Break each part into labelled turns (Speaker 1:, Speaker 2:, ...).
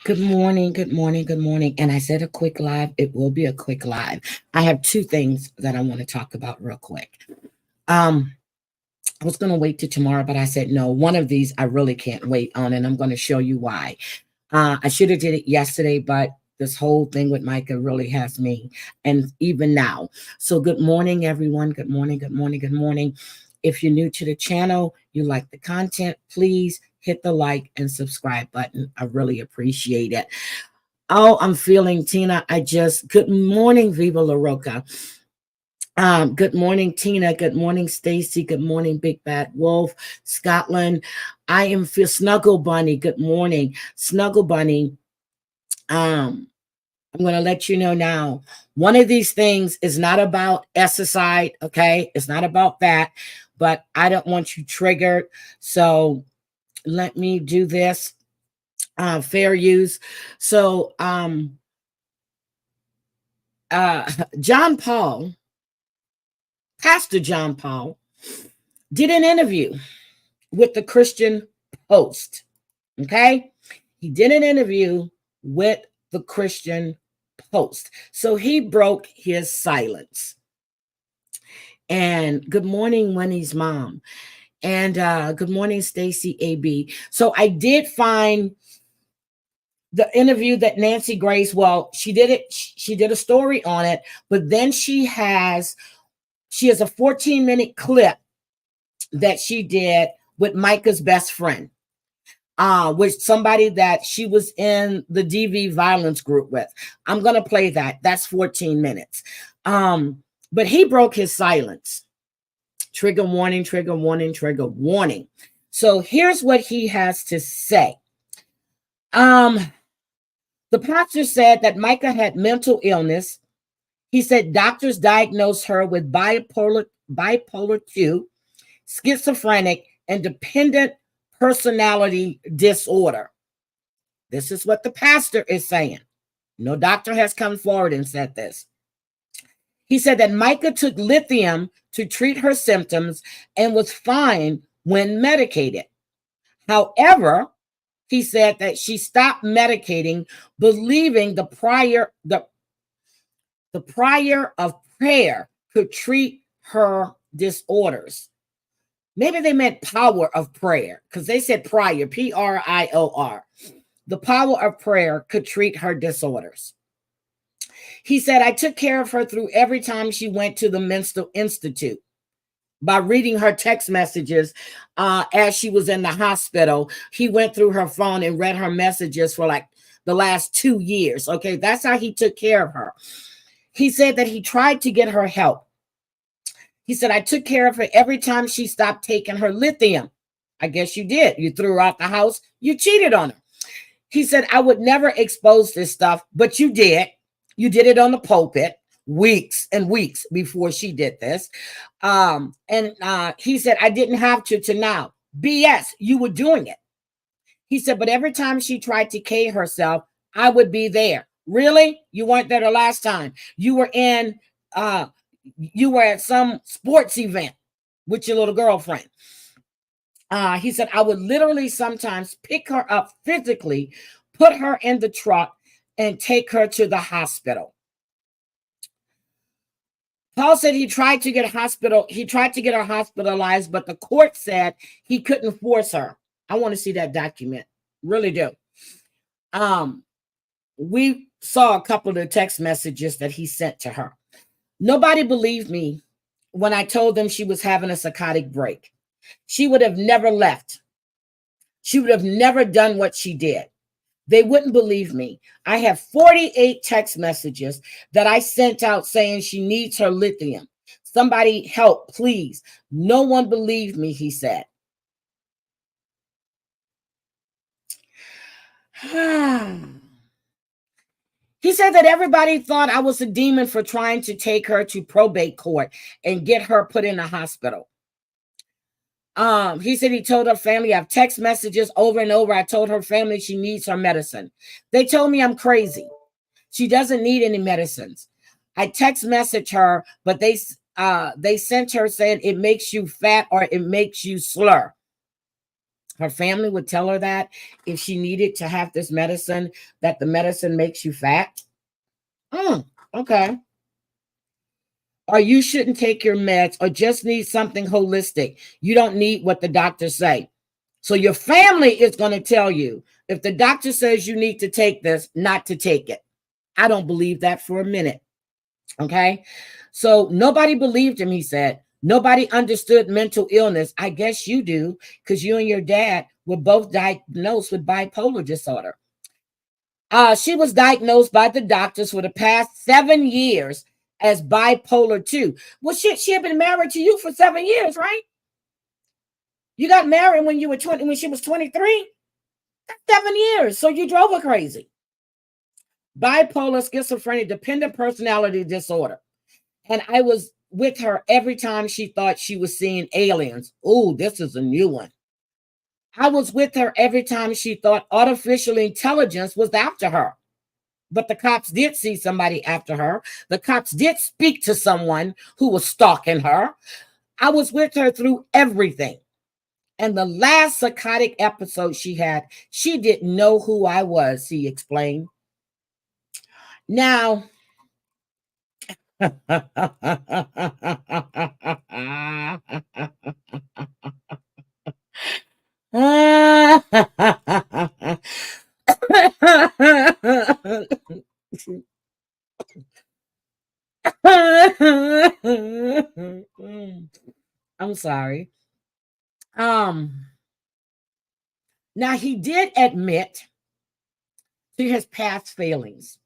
Speaker 1: Good morning, good morning, good morning. And I said a quick live. It will be a quick live. I have two things that I want to talk about real quick. Um, I was going to wait till tomorrow, but I said no. One of these I really can't wait on, and I'm going to show you why. I should have did it yesterday, but this whole thing with Micah really has me, and even now. So, good morning, everyone. Good morning, good morning, good morning. If you're new to the channel, you like the content, please hit the like and subscribe button. I really appreciate it. Oh, I'm feeling Tina. Good morning, Viva La Roca. Good morning, Tina. Good morning, Stacy. Good morning, Big Bad Wolf, Scotland. I am feel Snuggle Bunny. Good morning, Snuggle Bunny. I'm going to let you know now. One of these things is not about exercise, okay? It's not about that, but I don't want you triggered. So let me do this. Fair use. So, John Paul, Pastor John Paul, did an interview with the Christian Post. Okay. He did an interview with the Christian Post. So he broke his silence. And good morning, Winnie's mom. And good morning, Stacy AB. So I did find the interview that Nancy Grace, well, she did a story on it, but then she has a 14-minute clip that she did with Micah's best friend, with somebody that she was in the DV violence group with. I'm going to play that. That's 14 minutes. But he broke his silence. Trigger warning, trigger warning, trigger warning. So here's what he has to say. The pastor said that Micah had mental illness. He said doctors diagnosed her with bipolar 2, schizophrenic, and dependent personality disorder. This is what the pastor is saying. No doctor has come forward and said this. He said that Micah took lithium to treat her symptoms and was fine when medicated. However, he said that she stopped medicating, believing the prayer of prayer could treat her disorders. Maybe they meant power of prayer, because they said prior, Prior. The power of prayer could treat her disorders. He said, I took care of her through every time she went to the Mental Institute by reading her text messages as she was in the hospital. He went through her phone and read her messages for like the last 2 years. Okay, that's how he took care of her. He said that he tried to get her help. He said, I took care of her every time she stopped taking her lithium. I guess you did. You threw her out the house. You cheated on her. He said, I would never expose this stuff, but you did. You did it on the pulpit weeks and weeks before she did this. He said, I didn't have to now. BS, you were doing it. He said, but every time she tried to K herself, I would be there. Really? You weren't there the last time. You were at some sports event with your little girlfriend. He said, I would literally sometimes pick her up physically, put her in the truck, and take her to the hospital. Paul said he tried to get her hospitalized, but the court said he couldn't force her. I want to see that document. Really do. We saw a couple of the text messages that he sent to her. Nobody believed me when I told them she was having a psychotic break. She would have never left. She would have never done what she did. They wouldn't believe me. I have 48 text messages that I sent out saying she needs her lithium. Somebody help, please. No one believed me, he said. He said that everybody thought I was a demon for trying to take her to probate court and get her put in a hospital. He said he told her family, I have text messages over and over. I told her family she needs her medicine. They told me I'm crazy. She doesn't need any medicines. I text message her, but they sent her saying it makes you fat or it makes you slur. Her family would tell her that if she needed to have this medicine, that the medicine makes you fat. Okay. Or you shouldn't take your meds, or just need something holistic. You don't need what the doctors say. So your family is going to tell you, if the doctor says you need to take this, not to take it. I don't believe that for a minute. Okay. So nobody believed him, he said. Nobody understood mental illness. I guess you do, because you and your dad were both diagnosed with bipolar disorder. She was diagnosed by the doctors for the past 7 years as bipolar 2. Well, she had been married to you for 7 years, right? You got married when you were 20, when she was 23. That's 7 years. So you drove her crazy. Bipolar, schizophrenia, dependent personality disorder. And I was with her every time she thought she was seeing aliens. Oh, this is a new one. I was with her every time she thought artificial intelligence was after her. But the cops did see somebody after her. The cops did speak to someone who was stalking her. I was with her through everything. And the last psychotic episode she had, she didn't know who I was, he explained. Now, I'm sorry. Now he did admit to his past failings.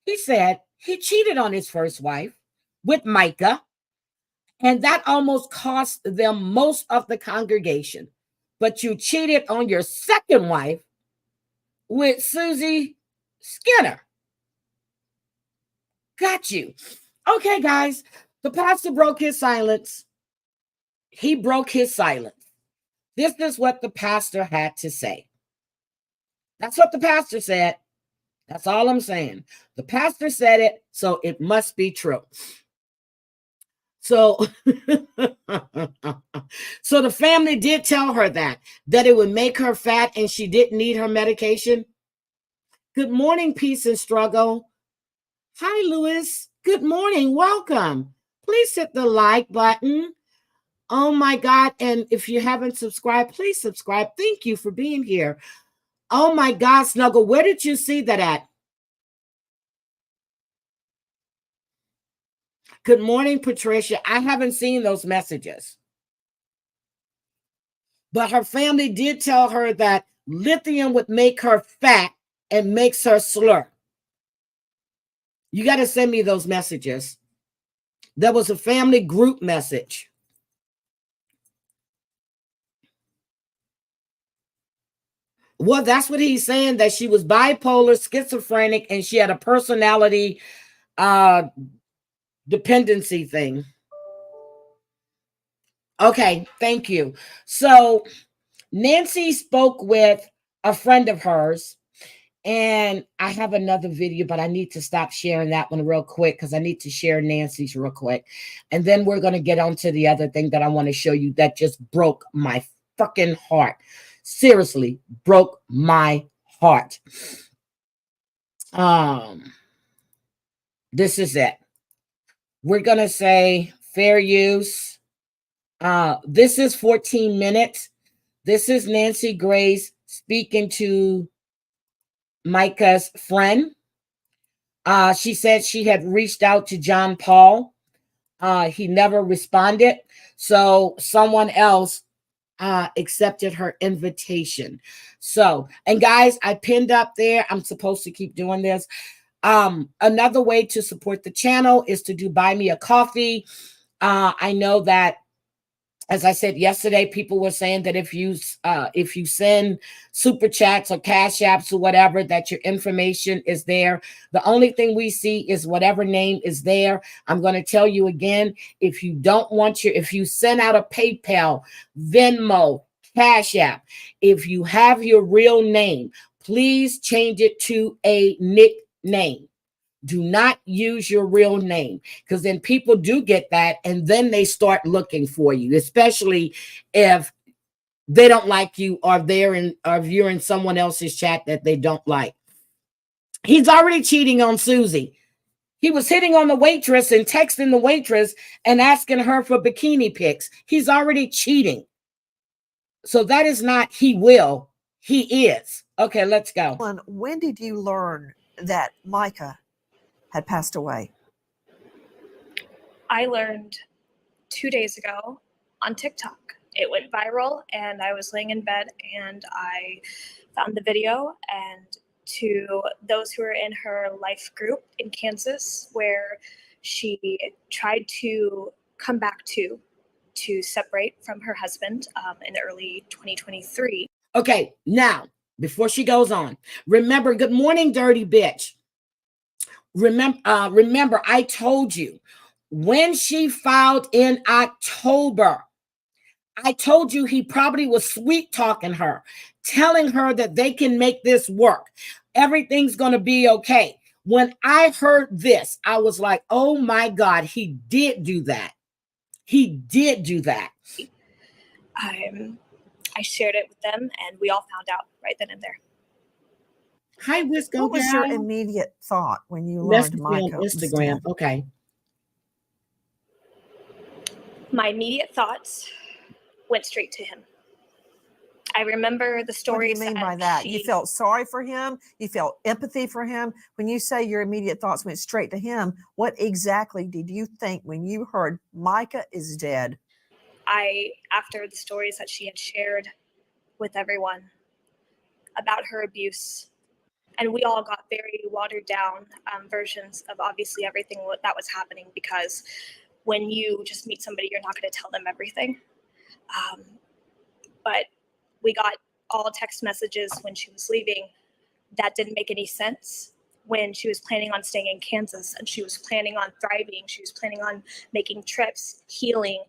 Speaker 1: He said he cheated on his first wife with Micah, and that almost cost them most of the congregation. But you cheated on your second wife with Susie Skinner. Got you. Okay, guys, the pastor broke his silence. He broke his silence. This is what the pastor had to say. That's what the pastor said. That's all I'm saying. The pastor said it, so it must be true. So, so the family did tell her that it would make her fat and she didn't need her medication. Good morning, Peace and Struggle. Hi, Louis. Good morning. Welcome. Please hit the like button. Oh my God. And if you haven't subscribed, please subscribe. Thank you for being here. Oh my God, Snuggle, where did you see that at? Good morning, Patricia. I haven't seen those messages. But her family did tell her that lithium would make her fat and makes her slur. You got to send me those messages. There was a family group message. Well, that's what he's saying, that she was bipolar, schizophrenic, and she had a personality dependency thing. Okay, thank you. So Nancy spoke with a friend of hers, and I have another video, but I need to stop sharing that one real quick because I need to share Nancy's real quick. And then we're going to get on to the other thing that I want to show you that just broke my fucking heart. Seriously, broke my heart. This is it. We're going to say fair use. This is 14 minutes. This is Nancy Grace speaking to Micah's friend. She said she had reached out to John Paul. He never responded. So someone else accepted her invitation. So, and guys, I pinned up there. I'm supposed to keep doing this. Another way to support the channel is to do buy me a coffee. I know that, as I said yesterday, people were saying that if you send super chats or cash apps or whatever, that your information is there. The only thing we see is whatever name is there. I'm going to tell you again, if you send out a PayPal, Venmo, Cash App, if you have your real name, please change it to a nickname. Do not use your real name, because then people do get that and then they start looking for you, especially if they don't like you, or or you're in someone else's chat that they don't like. He's already cheating on Susie. He was hitting on the waitress and texting the waitress and asking her for bikini pics. He's already cheating. So that is not he will, he is. Okay, let's go.
Speaker 2: When did you learn that Micah had passed away?
Speaker 3: I learned 2 days ago on TikTok. It went viral, and I was laying in bed and I found the video. And to those who are in her life group in Kansas, where she tried to come back to separate from her husband in early 2023.
Speaker 1: Okay, now, before she goes on, remember, good morning, dirty bitch. Remember, I told you, when she filed in October, I told you he probably was sweet talking her, telling her that they can make this work. Everything's going to be okay. When I heard this, I was like, oh my God, he did do that. He did do that.
Speaker 3: I shared it with them, and we all found out right then and there.
Speaker 1: Hi, Wisco.
Speaker 2: What was your immediate thought when you learned Micah was dead?
Speaker 1: Okay.
Speaker 3: My immediate thoughts went straight to him. I remember the stories.
Speaker 2: What do you mean by that? You felt sorry for him? You felt empathy for him? When you say your immediate thoughts went straight to him, what exactly did you think when you heard Micah is dead?
Speaker 3: After the stories that she had shared with everyone about her abuse, and we all got very watered down versions of obviously everything that was happening, because when you just meet somebody, you're not going to tell them everything. But we got all text messages when she was leaving that didn't make any sense, when she was planning on staying in Kansas and she was planning on thriving. She was planning on making trips, healing,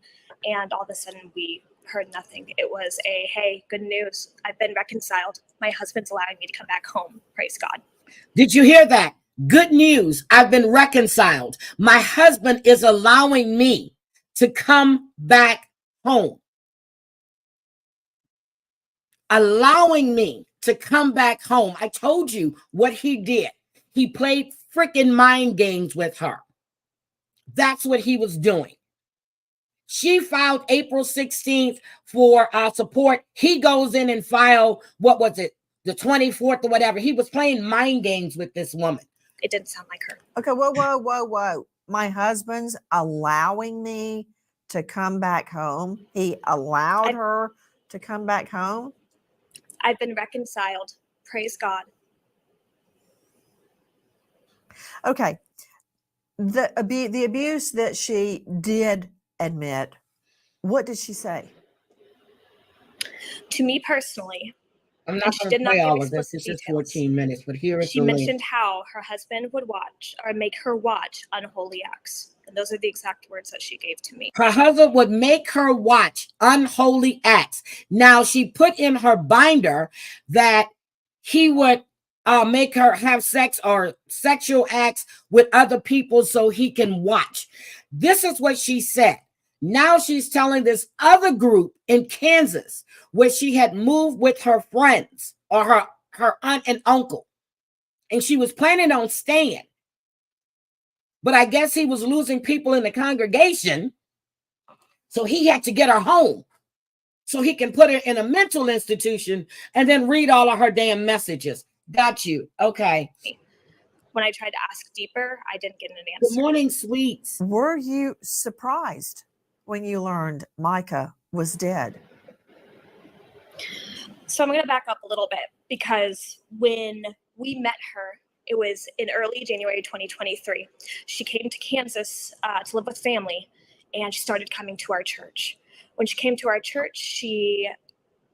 Speaker 3: and all of a sudden we heard nothing. It was hey, good news. I've been reconciled. My husband's allowing me to come back home. Praise God.
Speaker 1: Did you hear that? Good news. I've been reconciled. My husband is allowing me to come back home. Allowing me to come back home. I told you what he did. He played freaking mind games with her. That's what he was doing. She filed April 16th for support. He goes in and filed, what was it, the 24th or whatever. He was playing mind games with this woman.
Speaker 3: It didn't sound like her.
Speaker 2: Okay, whoa. My husband's allowing me to come back home. He allowed her to come back home.
Speaker 3: I've been reconciled. Praise God.
Speaker 2: Okay. The abuse that she did admit, what did she say?
Speaker 3: To me personally,
Speaker 1: I'm not going to play all of this. This is 14 minutes, but here is
Speaker 3: she mentioned how her husband would watch or make her watch unholy acts. And those are the exact words that she gave to me.
Speaker 1: Her husband would make her watch unholy acts. Now, she put in her binder that he would make her have sex or sexual acts with other people so he can watch. This is what she said. Now she's telling this other group in Kansas where she had moved with her friends or her aunt and uncle, and she was planning on staying. But I guess he was losing people in the congregation, so he had to get her home so he can put her in a mental institution and then read all of her damn messages. Got you. Okay.
Speaker 3: When I tried to ask deeper, I didn't get an answer.
Speaker 1: Good morning, sweets.
Speaker 2: Were you surprised when you learned Micah was dead?
Speaker 3: So I'm going to back up a little bit, because when we met her, it was in early January 2023. She came to Kansas to live with family, and she started coming to our church. When she came to our church,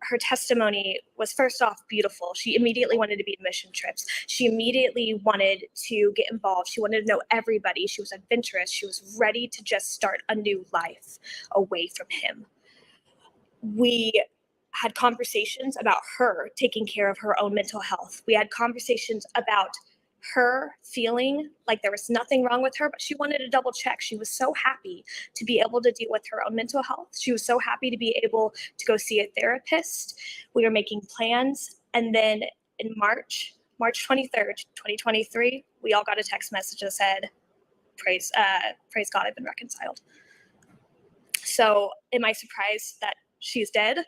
Speaker 3: her testimony was, first off, beautiful. She immediately wanted to be on mission trips. She immediately wanted to get involved. She wanted to know everybody. She was adventurous. She was ready to just start a new life away from him. We had conversations about her taking care of her own mental health. We had conversations about her feeling like there was nothing wrong with her, but she wanted to double check. She was so happy to be able to deal with her own mental health. She was so happy to be able to go see a therapist. We were making plans. And then in March 23rd, 2023, we all got a text message that said, praise God, I've been reconciled. So am I surprised that she's dead?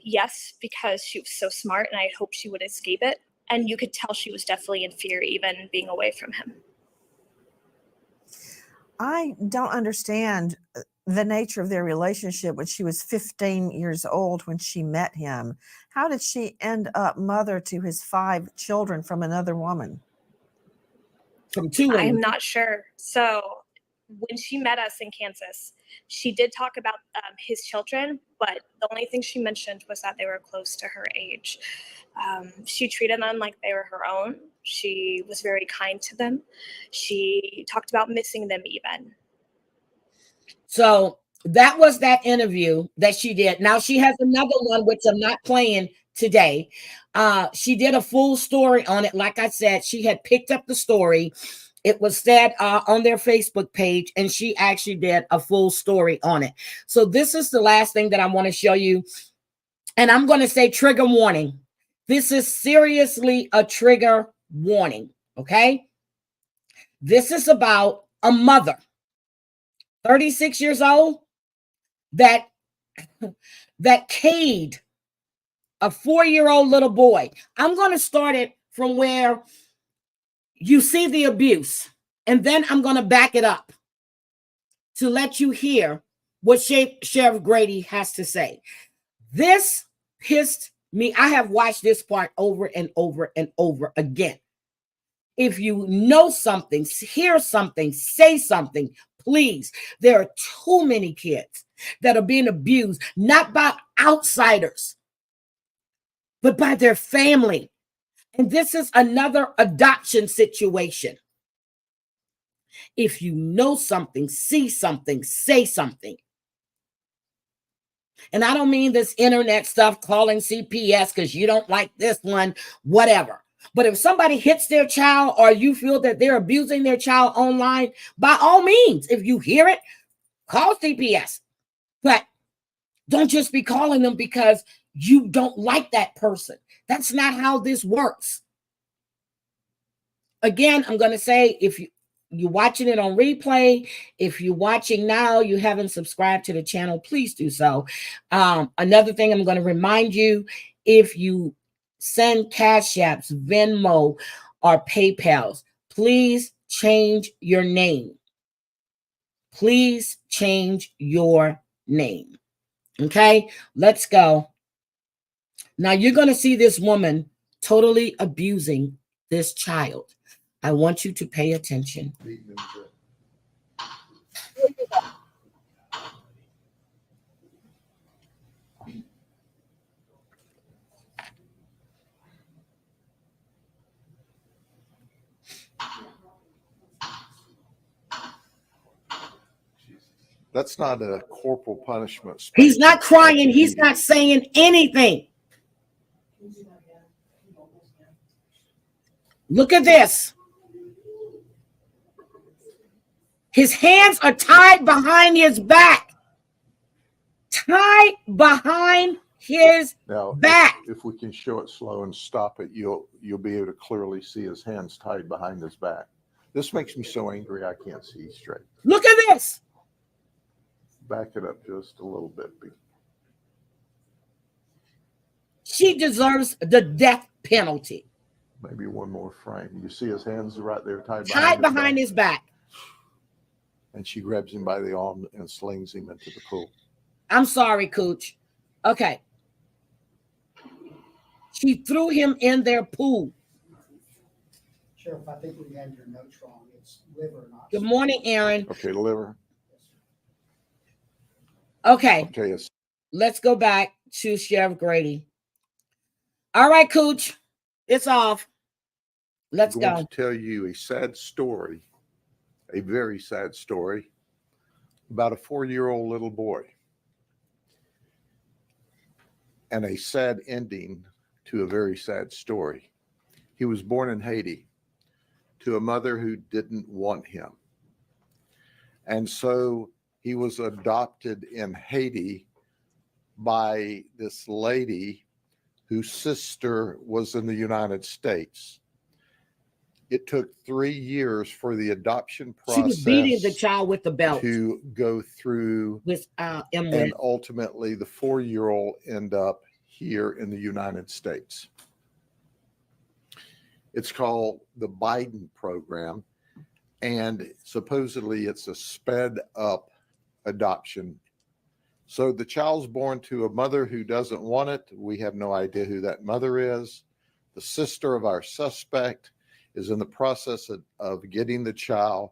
Speaker 3: Yes, because she was so smart and I hoped she would escape it. And you could tell she was definitely in fear, even being away from him.
Speaker 2: I don't understand the nature of their relationship when she was 15 years old when she met him. How did she end up mother to his 5 children from another woman?
Speaker 1: From 2
Speaker 3: I'm
Speaker 1: women.
Speaker 3: not sure. So when she met us in Kansas, she did talk about his children, but the only thing she mentioned was that they were close to her age. She treated them like they were her own. She was very kind to them. She talked about missing them even.
Speaker 1: So that was that interview that she did. Now she has another one, which I'm not playing today. She did a full story on it. Like I said, she had picked up the story. It was said on their Facebook page, and she actually did a full story on it. So this is the last thing that I want to show you. And I'm going to say trigger warning. This is seriously a trigger warning. Okay. This is about a mother, 36 years old, that Cade, a 4-year-old little boy. I'm going to start it from where you see the abuse, and then I'm going to back it up to let you hear what Sheriff Grady has to say. This pissed me. I have watched this part over and over and over again. If you know something, hear something, say something, please. There are too many kids that are being abused, not by outsiders, but by their family. And this is another adoption situation. If you know something, see something, say something. And I don't mean this internet stuff, calling CPS because you don't like this one, whatever. But if somebody hits their child or you feel that they're abusing their child online, by all means, if you hear it, call CPS. But don't just be calling them because you don't like that person. That's not how this works. Again, I'm going to say, if you're watching it on replay, if you're watching now, you haven't subscribed to the channel, please do so. Another thing I'm going to remind you, if you send Cash Apps, Venmo, or PayPals, please change your name. Please change your name. Okay, let's go. Now you're going to see this woman totally abusing this child. I want you to pay attention.
Speaker 4: That's not a corporal punishment.
Speaker 1: He's not crying. He's not saying anything. Look at this. His hands are tied behind his back. Tied behind his back.
Speaker 4: If we can show it slow and stop it, you'll be able to clearly see his hands tied behind his back. This makes me so angry I can't see straight.
Speaker 1: Look at this.
Speaker 4: Back it up just a little bit.
Speaker 1: She deserves the death penalty.
Speaker 4: Maybe one more frame. You see his hands right there tied
Speaker 1: behind his back.
Speaker 4: And she grabs him by the arm and slings him into the pool.
Speaker 1: I'm sorry, Cooch. Okay. She threw him in their pool.
Speaker 5: Sheriff, I think we had your notes wrong. It's liver, not.
Speaker 1: Good morning, Aaron.
Speaker 4: Okay, liver.
Speaker 1: Okay.
Speaker 4: Okay.
Speaker 1: Let's go back to Sheriff Grady. All right, Cooch. It's off. Let's go.
Speaker 4: I'm going to tell you a sad story, a very sad story about a 4-year-old little boy and a sad ending to a very sad story. He was born in Haiti to a mother who didn't want him. And so he was adopted in Haiti by this lady whose sister was in the United States. It took 3 years for the adoption process.
Speaker 1: She was beating the child with the belt.
Speaker 4: To go through,
Speaker 1: With
Speaker 4: and ultimately the 4-year-old end up here in the United States. It's called the Biden program, and supposedly it's a sped up adoption. So the child's born to a mother who doesn't want it. We have no idea who that mother is. The sister of our suspect is in the process of getting the child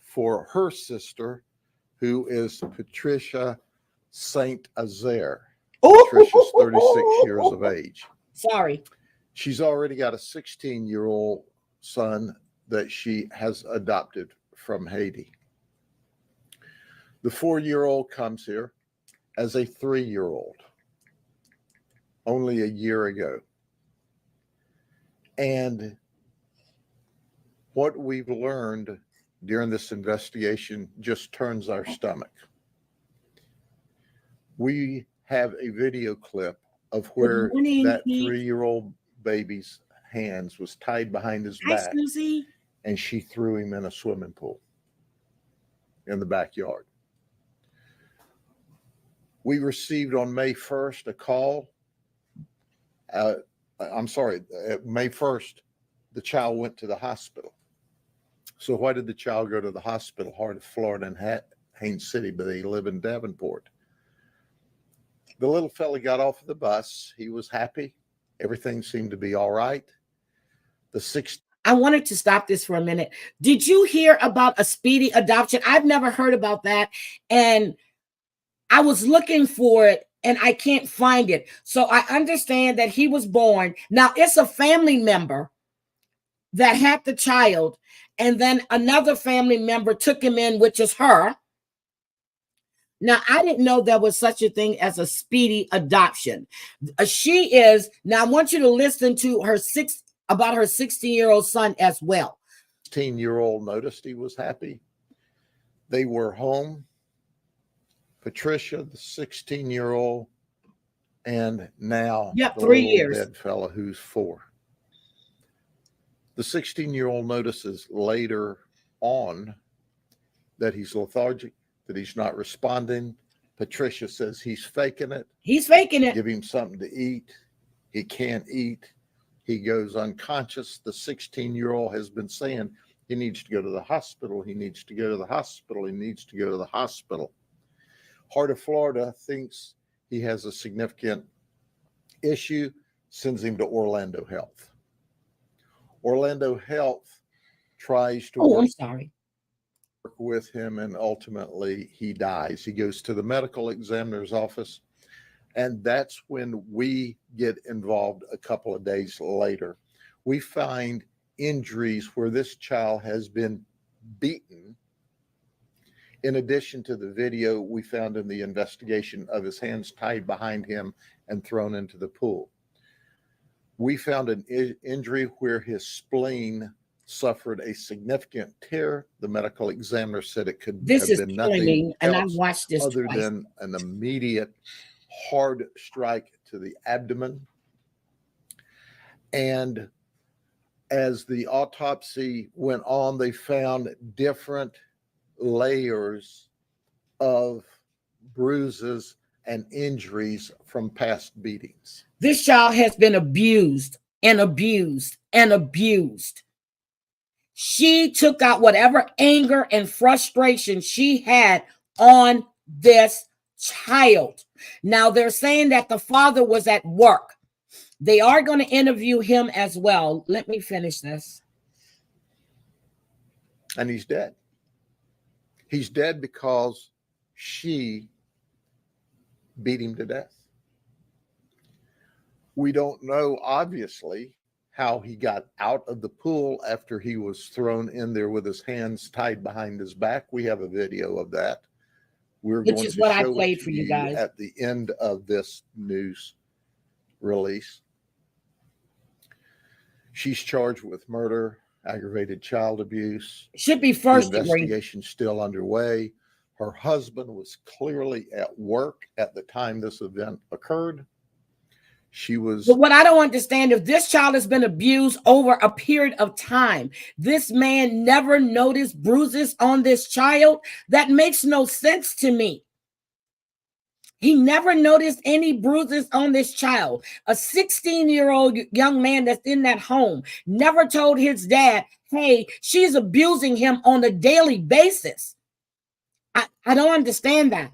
Speaker 4: for her sister, who is Patricia Saint Azaire. Patricia's 36 years of age.
Speaker 1: Sorry.
Speaker 4: She's already got a 16-year-old son that she has adopted from Haiti. The 4-year-old comes here as a 3-year-old only a year ago. And what we've learned during this investigation just turns our stomach. We have a video clip of where
Speaker 1: morning,
Speaker 4: that
Speaker 1: Pete.
Speaker 4: 3-year-old baby's hands was tied behind his
Speaker 1: Hi,
Speaker 4: back,
Speaker 1: Susie.
Speaker 4: and she threw him in a swimming pool in the backyard. We received on May 1st a call. May 1st, the child went to the hospital. So why did the child go to the hospital? Heart of Florida and Haines City, but they live in Davenport. The little fella got off the bus. He was happy. Everything seemed to be all right.
Speaker 1: I wanted to stop this for a minute. Did you hear about a speedy adoption? I've never heard about that. And I was looking for it and I can't find it. So I understand that he was born. Now it's a family member that had the child, and then another family member took him in, which is her. Now, I didn't know there was such a thing as a speedy adoption. She is, now I want you to listen to about her 16-year-old son as well.
Speaker 4: 16-year-old noticed he was happy. They were home. Patricia, the 16-year-old, and now
Speaker 1: Yep,
Speaker 4: the
Speaker 1: 3
Speaker 4: little
Speaker 1: years.
Speaker 4: dead fella who's 4. The 16-year-old notices later on that he's lethargic, that he's not responding. Patricia says he's faking it.
Speaker 1: He's faking it.
Speaker 4: Give him something to eat. He can't eat. He goes unconscious. The 16-year-old has been saying he needs to go to the hospital. He needs to go to the hospital. He needs to go to the hospital. Heart of Florida thinks he has a significant issue, sends him to Orlando Health. Orlando Health tries to
Speaker 1: I'm
Speaker 4: work
Speaker 1: sorry.
Speaker 4: with him, and ultimately he dies. He goes to the medical examiner's office, and that's when we get involved a couple of days later. We find injuries where this child has been beaten. In addition to the video we found in the investigation of his hands tied behind him and thrown into the pool. We found an injury where his spleen suffered a significant tear. The medical examiner said it could
Speaker 1: This
Speaker 4: have
Speaker 1: is
Speaker 4: been
Speaker 1: killing
Speaker 4: nothing
Speaker 1: me, and I
Speaker 4: else
Speaker 1: watched this
Speaker 4: other
Speaker 1: twice.
Speaker 4: than an immediate hard strike to the abdomen. And as the autopsy went on, they found different layers of bruises and injuries from past beatings.
Speaker 1: This child has been abused and abused and abused. She took out whatever anger and frustration she had on this child. Now they're saying that the father was at work. They are going to interview him as well. Let me finish this.
Speaker 4: And he's dead. He's dead because she beat him to death. We don't know, obviously, how he got out of the pool after he was thrown in there with his hands tied behind his back. We have a video of that. We're
Speaker 1: Which
Speaker 4: going
Speaker 1: is
Speaker 4: to
Speaker 1: what I
Speaker 4: show
Speaker 1: played
Speaker 4: it
Speaker 1: for
Speaker 4: to
Speaker 1: you guys.
Speaker 4: at the end of this news release. She's charged with murder, aggravated child abuse.
Speaker 1: Should be
Speaker 4: The
Speaker 1: first degree.
Speaker 4: investigation still underway. Her husband was clearly at work at the time this event occurred. She was
Speaker 1: But what I don't understand, if this child has been abused over a period of time, this man never noticed bruises on this child. That makes no sense to me. He never noticed any bruises on this child. A 16-year-old young man that's in that home never told his dad, hey, she's abusing him on a daily basis. I don't understand that.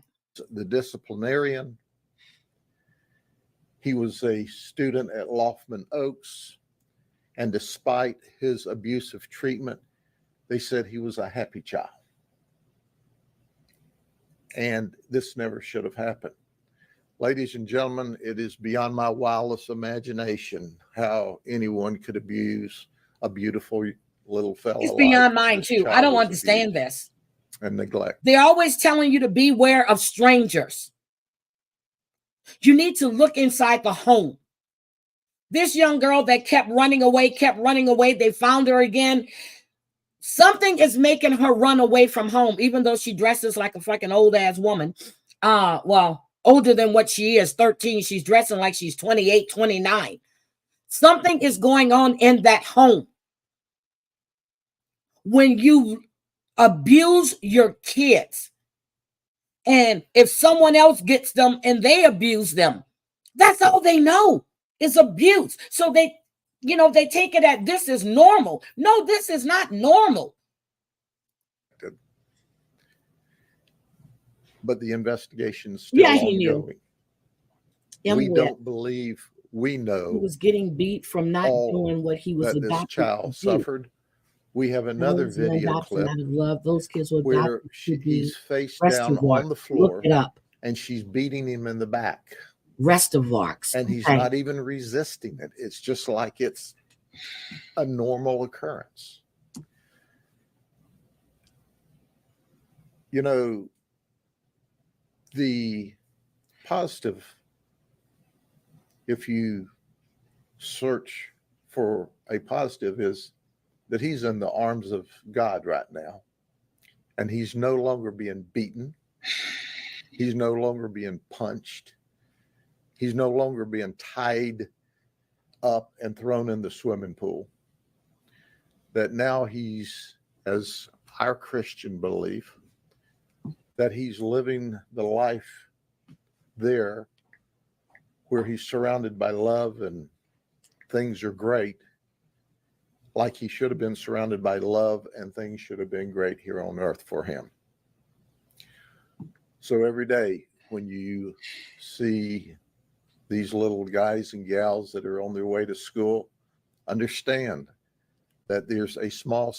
Speaker 4: the disciplinarian. He was a student at Loftman Oaks, and despite his abusive treatment, they said he was a happy child. And this never should have happened. Ladies and gentlemen, it is beyond my wildest imagination how anyone could abuse a beautiful little fellow.
Speaker 1: It's beyond
Speaker 4: like
Speaker 1: mine
Speaker 4: this
Speaker 1: too. I
Speaker 4: child
Speaker 1: don't
Speaker 4: was
Speaker 1: understand
Speaker 4: abused
Speaker 1: this.
Speaker 4: and neglect.
Speaker 1: They're always telling you to beware of strangers. You need to look inside the home. This young girl that kept running away, they found her again. Something is making her run away from home, even though she dresses like a fucking old ass woman. Well, older than what she is, 13. She's dressing like she's 28, 29. Something is going on in that home. When you abuse your kids, and if someone else gets them and they abuse them, that's all they know is abuse. So they take it at this is normal. No, this is not normal.
Speaker 4: But the investigation is still
Speaker 1: Yeah, he knew.
Speaker 4: ongoing.
Speaker 1: And
Speaker 4: We
Speaker 1: what?
Speaker 4: don't believe we
Speaker 1: He
Speaker 4: know
Speaker 1: was getting beat from not
Speaker 4: all
Speaker 1: doing what he was
Speaker 4: that this
Speaker 1: adopted
Speaker 4: child
Speaker 1: to do.
Speaker 4: suffered. We have
Speaker 1: That
Speaker 4: another
Speaker 1: was an
Speaker 4: video
Speaker 1: adoption
Speaker 4: clip
Speaker 1: out of love. Those kids were
Speaker 4: where
Speaker 1: adopted to be
Speaker 4: he's face down
Speaker 1: Restovox.
Speaker 4: on the floor
Speaker 1: Look it up.
Speaker 4: and she's beating him in the back.
Speaker 1: Restovox.
Speaker 4: And he's
Speaker 1: Okay.
Speaker 4: not even resisting it. It's just like it's a normal occurrence. You know, the positive, if you search for a positive, is that he's in the arms of God right now. And he's no longer being beaten. He's no longer being punched. He's no longer being tied up and thrown in the swimming pool. That now he's, as our Christian belief, that he's living the life there where he's surrounded by love and things are great, like he should have been surrounded by love and things should have been great here on earth for him. So every day when you see these little guys and gals that are on their way to school, understand that there's a small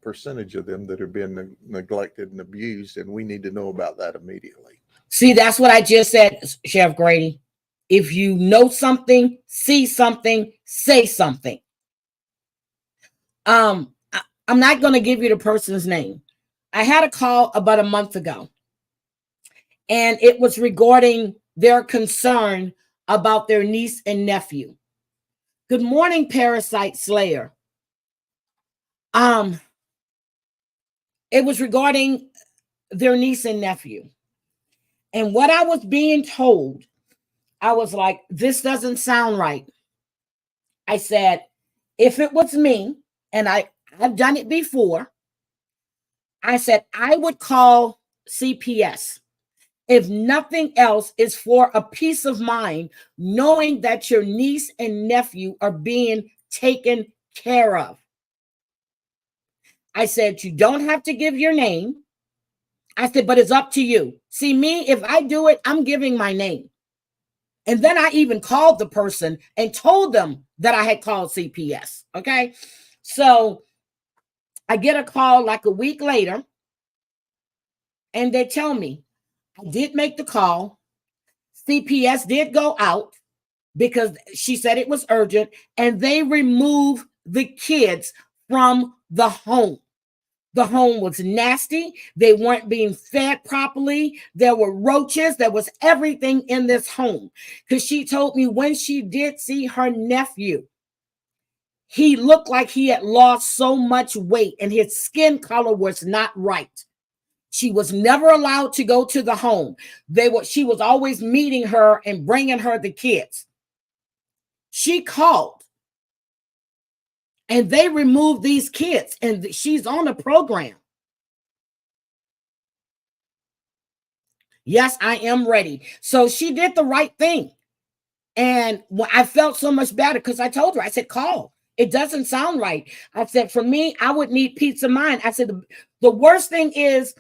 Speaker 4: percentage of them that are being neglected and abused, and we need to know about that immediately.
Speaker 1: See, that's what I just said, Chef Grady. If you know something, see something, say something. I'm not going to give you the person's name. I had a call about a month ago, and it was regarding their concern about their niece and nephew. Good morning, Parasite Slayer. It was regarding their niece and nephew. And what I was being told, I was like, this doesn't sound right. I said, if it was me, and I've done it before, I said, I would call CPS. If nothing else, is for a peace of mind, knowing that your niece and nephew are being taken care of. I said, you don't have to give your name. I said, but it's up to you. See, me, if I do it, I'm giving my name. And then I even called the person and told them that I had called CPS. Okay. So I get a call like a week later, and they tell me, I did make the call. CPS did go out because she said it was urgent, and they removed the kids from the home. The home was nasty. They weren't being fed properly. There were roaches. There was everything in this home. Because she told me when she did see her nephew, He looked like he had lost so much weight and his skin color was not right. She was never allowed to go to the home. She was always meeting her and bringing her the kids. She called and they removed these kids and she's on the program. Yes, I am ready. So she did the right thing. And I felt so much better because I told her, I said, call. It doesn't sound right. I said, for me, I would need peace of mind. I said, the worst thing is,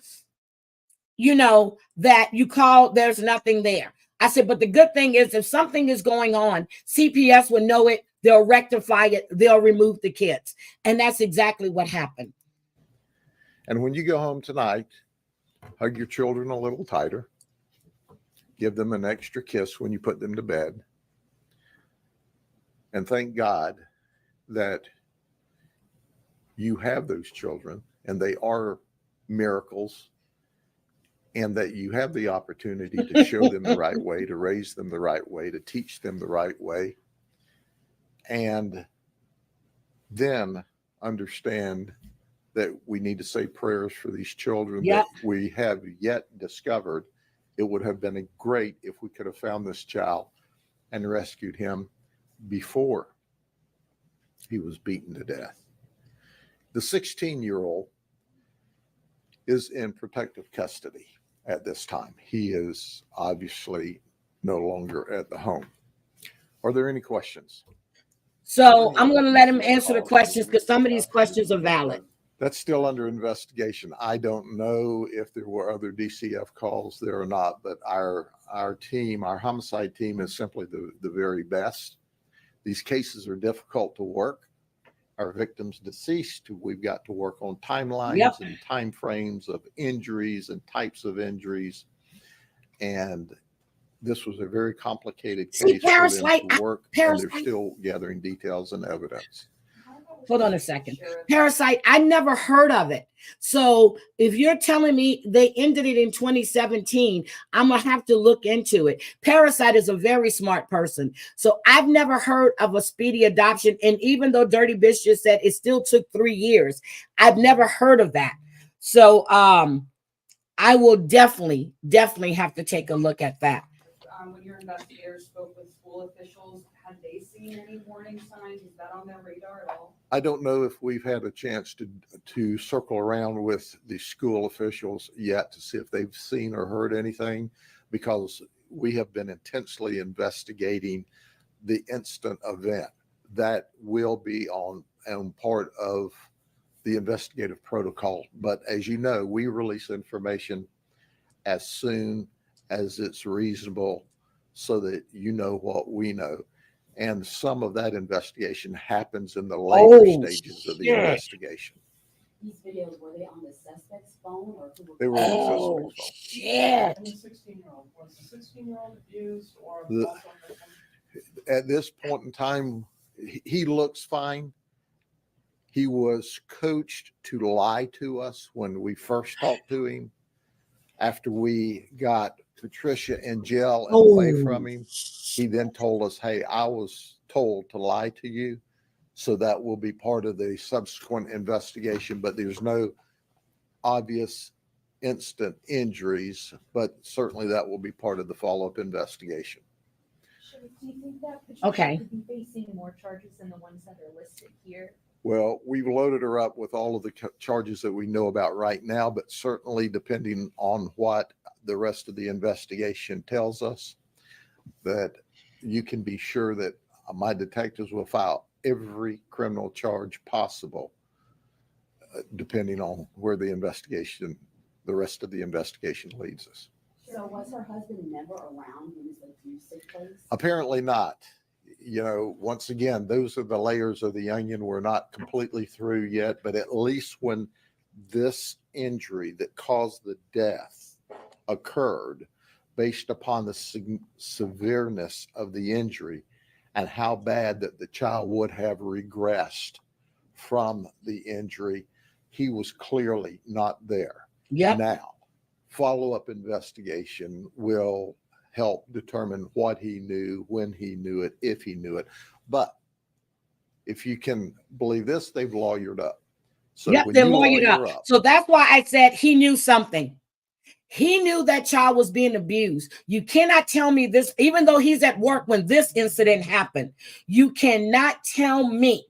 Speaker 1: that you call, there's nothing there. I said, but the good thing is if something is going on, CPS will know it. They'll rectify it. They'll remove the kids. And that's exactly what happened.
Speaker 4: And when you go home tonight, hug your children a little tighter. Give them an extra kiss when you put them to bed. And thank God that you have those children and they are miracles, and that you have the opportunity to show them the right way, to raise them the right way, to teach them the right way. And then understand that we need to say prayers for these children that we have yet discovered. It would have been great if we could have found this child and rescued him before he was beaten to death. The 16-year-old is in protective custody at this time. He is obviously no longer at the home. Are there any questions?
Speaker 1: So I'm going to let him answer the questions because some of these questions are valid.
Speaker 4: That's still under investigation. I don't know if there were other DCF calls there or not, but our team, our homicide team, is simply the very best. These cases are difficult to work. Our victims deceased, we've got to work on timelines and time frames of injuries and types of injuries. And this was a very complicated case for them to work, and they're still gathering details and evidence.
Speaker 1: Hold on a second. Parasite, I never heard of it. So if you're telling me they ended it in 2017, I'm going to have to look into it. Parasite is a very smart person. So I've never heard of a speedy adoption. And even though Dirty Bitch just said it still took 3 years, I've never heard of that. So I will definitely have to take a look at that.
Speaker 6: When your investigators spoke with school officials, had they seen any warning signs? Is that on their radar at all?
Speaker 4: I don't know if we've had a chance to circle around with the school officials yet to see if they've seen or heard anything, because we have been intensely investigating the instant event. That will be on part of the investigative protocol. But as you know, we release information as soon as it's reasonable so that you know what we know. And some of that investigation happens in the later stages of the investigation.
Speaker 7: These videos, were they on the suspect's phone or who were
Speaker 4: They were on the suspect's phone.
Speaker 1: Shit.
Speaker 8: And the 16-year-old, was the 16-year-old abused or
Speaker 4: The-
Speaker 8: also victim?
Speaker 4: At this point in time, he looks fine. He was coached to lie to us when we first talked to him. After we got Patricia in jail and away from him, he then told us, hey, I was told to lie to you. So that will be part of the subsequent investigation, but there's no obvious instant injuries, but certainly that will be part of the follow-up investigation.
Speaker 7: Sheriff, do you think that Patricia could be facing more charges than the ones that are listed here?
Speaker 4: Well, we've loaded her up with all of the charges that we know about right now, but certainly depending on what the rest of the investigation tells us, that you can be sure that my detectives will file every criminal charge possible, depending on where the rest of the investigation leads us.
Speaker 7: So was her husband never around when this abuse took place?
Speaker 4: Apparently not. You know, once again, those are the layers of the onion. We're not completely through yet, but at least when this injury that caused the death occurred, based upon the severeness of the injury and how bad that the child would have regressed from the injury, he was clearly not there. Now, follow-up investigation will help determine what he knew, when he knew it, if he knew it. But if you can believe this, they've lawyered up. So
Speaker 1: Yep,
Speaker 4: when
Speaker 1: they're
Speaker 4: you
Speaker 1: lawyered
Speaker 4: lawyer
Speaker 1: up. So that's why I said he knew something. He knew that child was being abused. You cannot tell me this, even though he's at work when this incident happened. You cannot tell me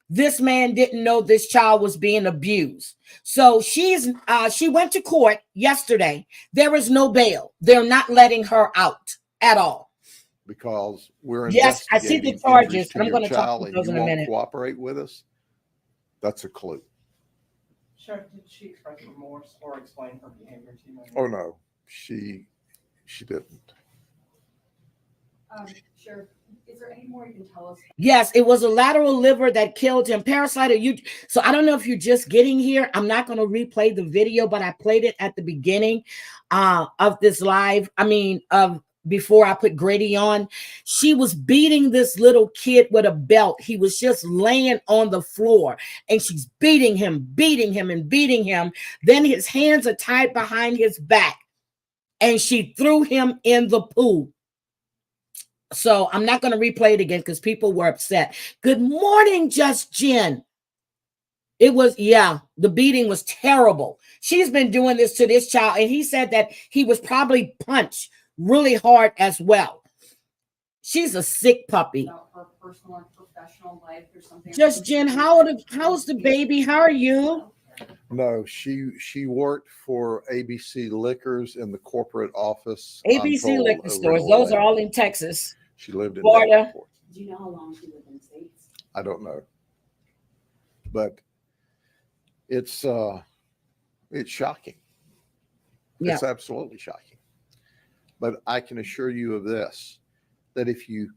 Speaker 1: this man didn't know this child was being abused. So she went to court yesterday. There is no bail. They're not letting her out at all.
Speaker 4: because we're
Speaker 1: Yes, I see the
Speaker 4: investigating
Speaker 1: charges,
Speaker 4: injuries
Speaker 1: and I'm
Speaker 4: your
Speaker 1: going to talk
Speaker 4: child
Speaker 1: about
Speaker 4: and
Speaker 1: those
Speaker 4: you
Speaker 1: in a
Speaker 4: won't
Speaker 1: minute.
Speaker 4: cooperate with us, that's a clue.
Speaker 8: Sheriff, did she express remorse or explain her behavior to you?
Speaker 4: Oh, no, she didn't.
Speaker 6: Sheriff, is there any more you can tell us?
Speaker 1: Yes, it was a lateral liver that killed him. Parasite, so I don't know if you're just getting here. I'm not going to replay the video, but I played it at the beginning of this live. Before I put Grady on. She was beating this little kid with a belt. He was just laying on the floor, and she's beating him, and beating him. Then his hands are tied behind his back, and she threw him in the pool. So I'm not going to replay it again because people were upset. Good morning, Just Jen. It was, the beating was terrible. She's been doing this to this child, and he said that he was probably punched really hard as well. She's a sick puppy.
Speaker 6: About her personal and professional life or something?
Speaker 1: Just Jen, how's the baby? How are you?
Speaker 4: No, she worked for ABC Liquors in the corporate office.
Speaker 1: ABC liquor stores. Those are all in Texas.
Speaker 4: She lived in
Speaker 1: Florida.
Speaker 4: Davenport.
Speaker 6: Do you know how long she lived in the States?
Speaker 4: I don't know, but it's shocking.
Speaker 1: Yeah.
Speaker 4: It's absolutely shocking. But I can assure you of this, that if you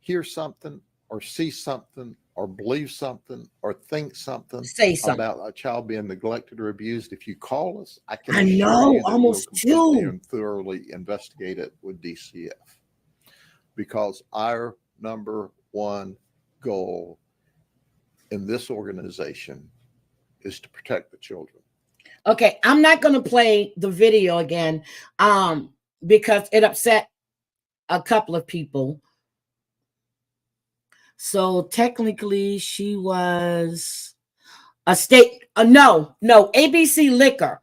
Speaker 4: hear something or see something or believe something or think something
Speaker 1: Say something
Speaker 4: about a child being neglected or abused, if you call us, I can
Speaker 1: I
Speaker 4: assure
Speaker 1: know,
Speaker 4: you that
Speaker 1: almost
Speaker 4: we'll completely
Speaker 1: two.
Speaker 4: and thoroughly investigate it with DCF. Because our number one goal in this organization is to protect the children.
Speaker 1: Okay, I'm not going to play the video again because it upset a couple of people. So technically she was a state, no, ABC Liquor.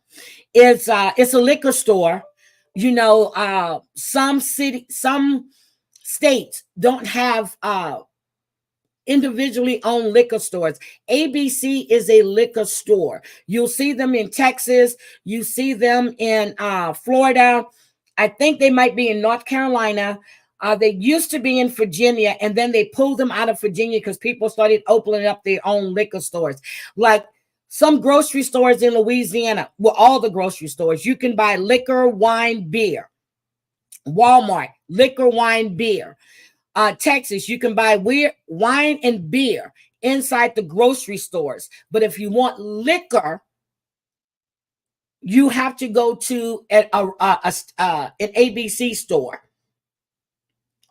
Speaker 1: It's a liquor store. Some states don't have individually owned liquor stores. ABC is a liquor store. You'll see them in Texas. You see them in Florida. I think they might be in North Carolina. They used to be in Virginia, and then they pulled them out of Virginia because people started opening up their own liquor stores. Like some grocery stores in Louisiana, well, all the grocery stores, you can buy liquor, wine, beer. Walmart, liquor, wine, beer. Texas, you can buy wine and beer inside the grocery stores. But if you want liquor, you have to go to an ABC store.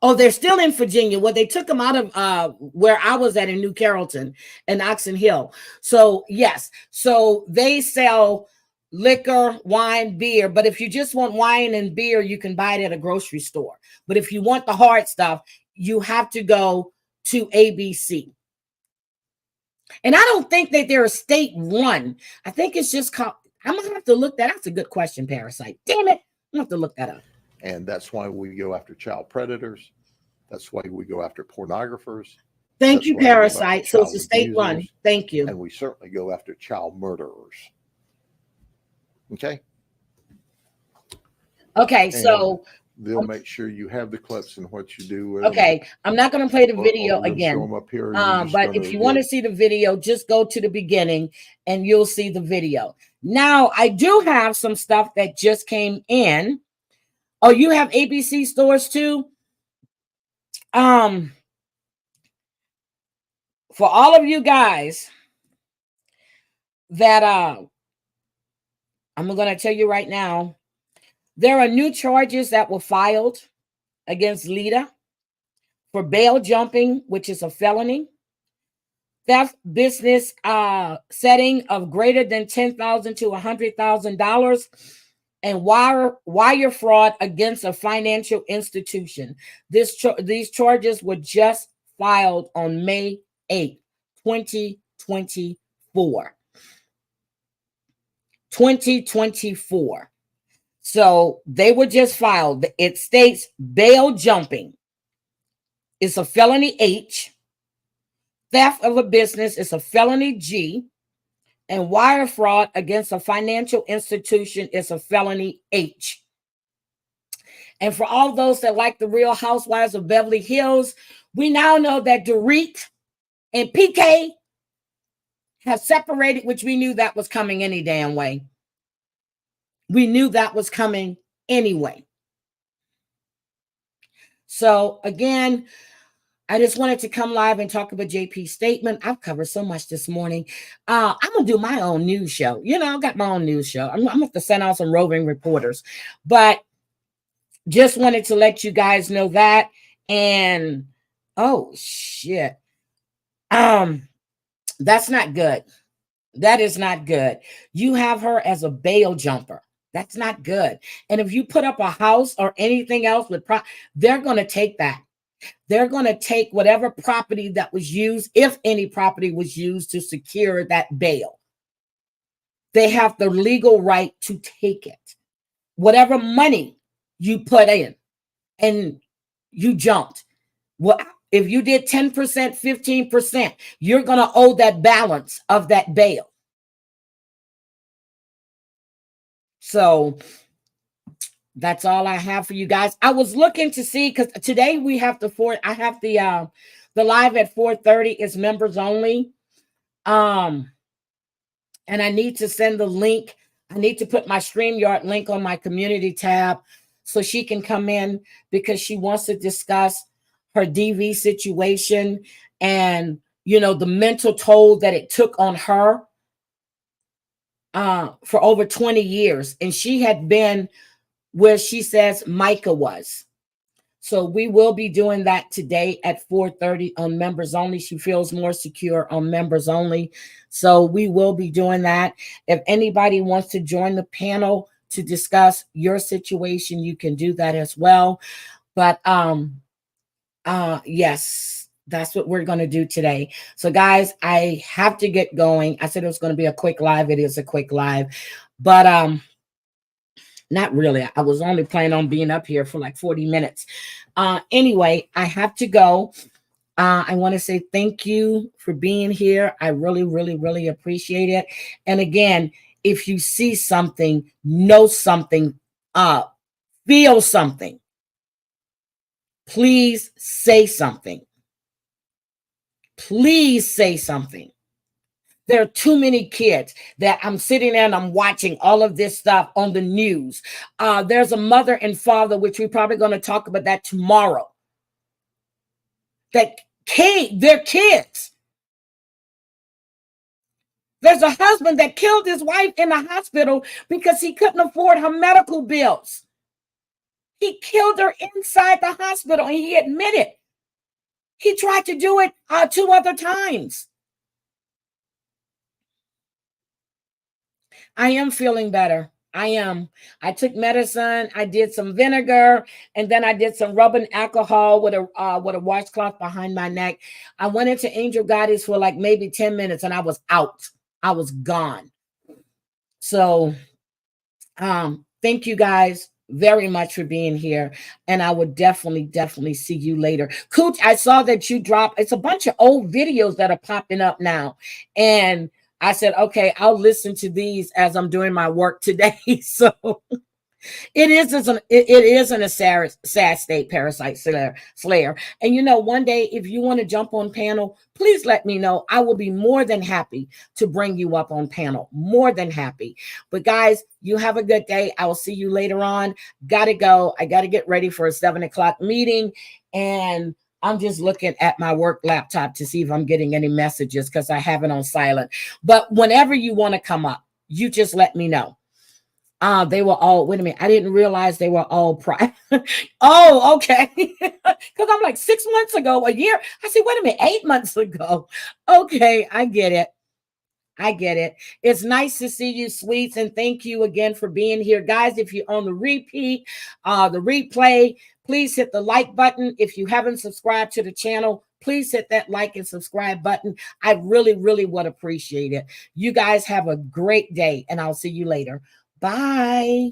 Speaker 1: Oh, they're still in Virginia. Well, they took them out of where I was at in New Carrollton and Oxon Hill. So, yes. So they sell liquor, wine, beer. But if you just want wine and beer, you can buy it at a grocery store. But if you want the hard stuff, you have to go to ABC. And I don't think that they're a state run. I think it's just called, I'm going to have to look that. That's a good question, Parasite. Damn it. I'm going to have to look that up.
Speaker 4: And that's why we go after child predators. That's why we go after pornographers.
Speaker 1: Thank
Speaker 4: That's
Speaker 1: you,
Speaker 4: why we go after
Speaker 1: Parasite. So it's a
Speaker 4: child
Speaker 1: state run.
Speaker 4: abusers.
Speaker 1: Thank you.
Speaker 4: And we certainly go after child murderers. Okay?
Speaker 1: Okay, so
Speaker 4: they'll make sure you have the clips and what you do with
Speaker 1: okay, I'm not going to play the
Speaker 4: them, or
Speaker 1: video
Speaker 4: we're gonna show
Speaker 1: again.
Speaker 4: them up here, and you're just
Speaker 1: But
Speaker 4: gonna
Speaker 1: if you want to
Speaker 4: get-
Speaker 1: see the video, just go to the beginning and you'll see the video. Now, I do have some stuff that just came in. Oh, you have ABC stores too? For all of you guys that I'm going to tell you right now, there are new charges that were filed against Lita for bail jumping, which is a felony, theft business setting of greater than $10,000 to $100,000, and wire fraud against a financial institution. These charges were just filed on May 8th, 2024. 2024. So they were just filed. It states bail jumping is a felony H, theft of a business is a felony G, and wire fraud against a financial institution is a felony H. And for all those that like the Real Housewives of Beverly Hills, we now know that Dorit and PK have separated, which we knew that was coming any damn way. We knew that was coming anyway. So again, I just wanted to come live and talk about JP's statement. I've covered so much this morning. I'm going to do my own news show. You know, I've got my own news show. I'm going to have to send out some roving reporters. But just wanted to let you guys know that. And, oh, shit. That's not good. That is not good. You have her as a bail jumper. That's not good. And if you put up a house or anything else with they're going to take that. They're going to take whatever property that was used, if any property was used to secure that bail. They have the legal right to take it. Whatever money you put in and you jumped. Well, if you did 10%, 15%, you're going to owe that balance of that bail. So that's all I have for you guys. I was looking to see, because today we have I have the live at 4:30 is members only. And I need to send the link. I need to put my StreamYard link on my community tab so she can come in, because she wants to discuss her DV situation and, you know, the mental toll that it took on her for over 20 years. And she had been where she says Micah was. So we will be doing that today at 4:30 on members only. She feels more secure on members only. So we will be doing that. If anybody wants to join the panel to discuss your situation, you can do that as well. But yes, that's what we're going to do today. So guys, I have to get going. I said it was going to be a quick live. It is a quick live, but not really. I was only planning on being up here for like 40 minutes. Anyway, I have to go. I want to say thank you for being here. I really, really, really appreciate it. And again, if you see something, know something, feel something, please say something. Please say something. There are too many kids that I'm sitting there and I'm watching all of this stuff on the news. There's a mother and father, which we're probably going to talk about that tomorrow. That their kids. There's a husband that killed his wife in the hospital because he couldn't afford her medical bills. He killed her inside the hospital, and he admitted he tried to do it 2 other times. I am feeling better. I am. I took medicine. I did some vinegar, and then I did some rubbing alcohol with a washcloth behind my neck. I went into Angel Goddess for like maybe 10 minutes, and I was out. I was gone. So, thank you guys very much for being here, and I would definitely see you later. Cooch, I saw that you dropped. It's a bunch of old videos that are popping up now, and I said, okay, I'll listen to these as I'm doing my work today. So it is in a sad state, Parasite Slayer. And you know, one day, if you want to jump on panel, please let me know. I will be more than happy to bring you up on panel. More than happy. But guys, you have a good day. I will see you later on. Gotta go. I got to get ready for a 7 o'clock meeting. And I'm just looking at my work laptop to see if I'm getting any messages, because I have it on silent. But whenever you want to come up, you just let me know. They were all, wait a minute, I didn't realize they were all private. Oh, okay. Because I'm like 6 months ago, a year. I said, wait a minute, 8 months ago. Okay, I get it. I get it. It's nice to see you, sweets, and thank you again for being here. Guys, if you're on the repeat, the replay, please hit the like button. If you haven't subscribed to the channel, please hit that like and subscribe button. I really, really would appreciate it. You guys have a great day, and I'll see you later. Bye.